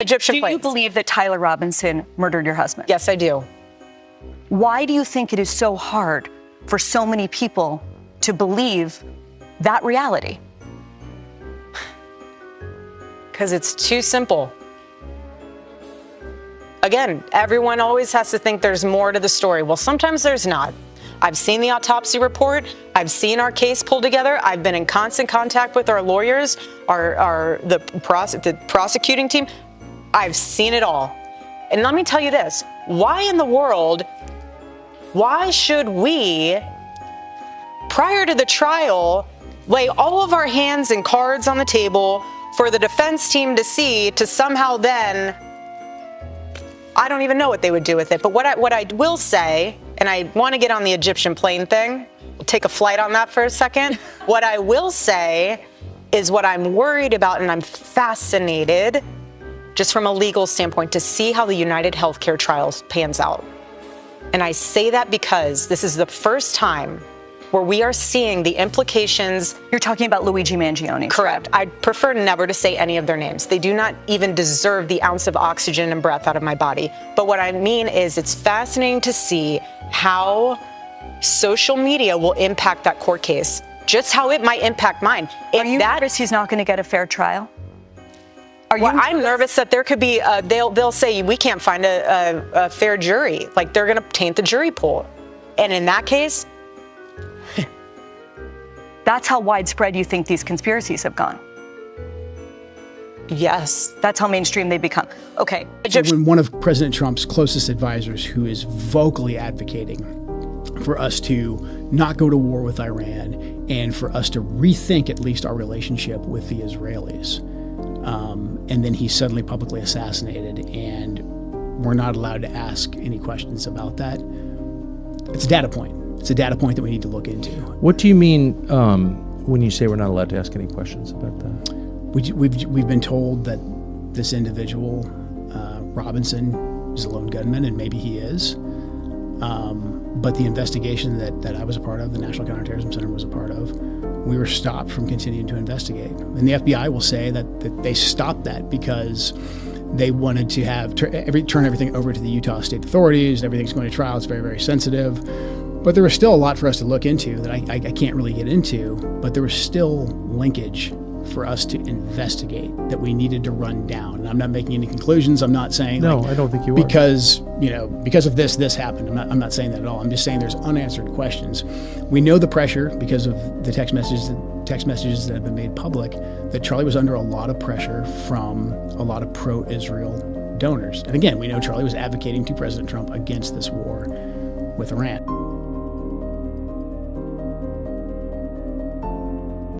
Egyptian Do you believe that Tyler Robinson murdered your husband? Yes, I do. Why do you think it is so hard for so many people to believe that reality? Because it's too simple. Again, everyone always has to think there's more to the story. Well, sometimes there's not. I've seen the autopsy report. I've seen our case pulled together. I've been in constant contact with our lawyers, the prosecuting team. I've seen it all. And let me tell you this. Why in the world, why should we, prior to the trial, lay all of our hands and cards on the table for the defense team to see, to somehow then, I don't even know what they would do with it. But what I will say, and I want to get on the Egyptian plane thing, we'll take a flight on that for a second. What I will say is what I'm worried about, and I'm fascinated, just from a legal standpoint, to see how the United Healthcare trials pans out. And I say that because this is the first time where we are seeing the implications. You're talking about Luigi Mangione. Correct. I'd prefer never to say any of their names. They do not even deserve the ounce of oxygen and breath out of my body. But what I mean is it's fascinating to see how social media will impact that court case, just how it might impact mine. Are you nervous he's not going to get a fair trial? I'm nervous that there could be, they'll say we can't find a fair jury. Like they're going to taint the jury pool. And in that case, that's how widespread you think these conspiracies have gone? Yes. That's how mainstream they become. Okay. So when one of President Trump's closest advisors, who is vocally advocating for us to not go to war with Iran and for us to rethink at least our relationship with the Israelis, and then he's suddenly publicly assassinated and we're not allowed to ask any questions about that, it's a data point. It's a data point that we need to look into. What do you mean when you say we're not allowed to ask any questions about that? We've been told that this individual, Robinson, is a lone gunman, and maybe he is. But the investigation that I was a part of, the National Counterterrorism Center was a part of, we were stopped from continuing to investigate. And the FBI will say that they stopped that because they wanted to have turn everything over to the Utah state authorities. Everything's going to trial. It's very, very sensitive. But there was still a lot for us to look into that I can't really get into. But there was still linkage for us to investigate that we needed to run down. And I'm not making any conclusions. I'm not saying no, I don't think you are. Because of this happened. I'm not saying that at all. I'm just saying there's unanswered questions. We know the pressure because of the text messages that have been made public that Charlie was under a lot of pressure from a lot of pro-Israel donors. And again, we know Charlie was advocating to President Trump against this war with Iran.